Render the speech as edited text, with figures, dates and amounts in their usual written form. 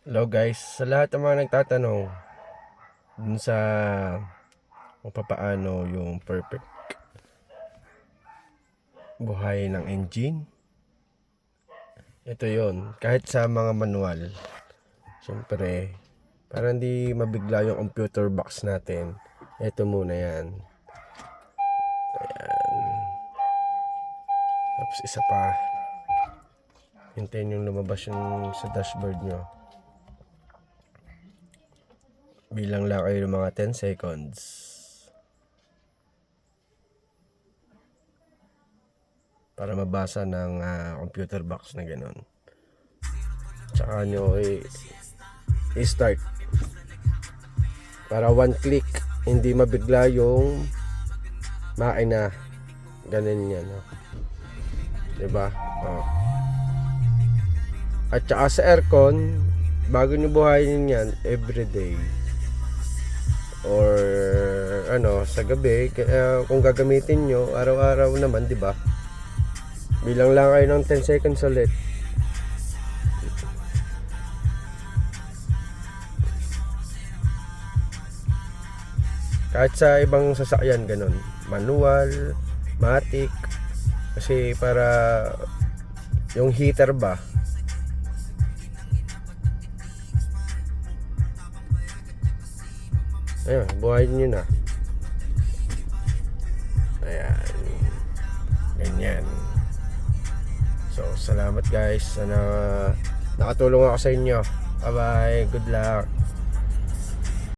Hello guys, sa lahat ng mga nagtatanong dun sa kung papaano yung perfect buhay ng engine. Ito yon, kahit sa mga manual, syempre para hindi mabigla yung computer box natin, ito muna yan. Ayan. Tapos isa pa, hintayin yung lumabas yung sa dashboard nyo. Bilang lang kayo ng mga 10 seconds. Para mabasa ng computer box na gano'n. Tsaka nyo i-start. Para one click, hindi mabigla yung makina. Ganun yan. Oh. Diba? Oh. At tsaka sa aircon, bago nyo buhayin yan, everyday. Or sa gabi, kung gagamitin nyo, araw-araw naman, diba? Bilang lang kayo ng 10 seconds ulit. Kahit sa ibang sasakyan ganun, manual, matic, kasi para yung heater ba, ayun, buhayin nyo na. Ayan, ganyan. So, salamat guys. Sana nakatulong ako sa inyo. Bye bye, good luck.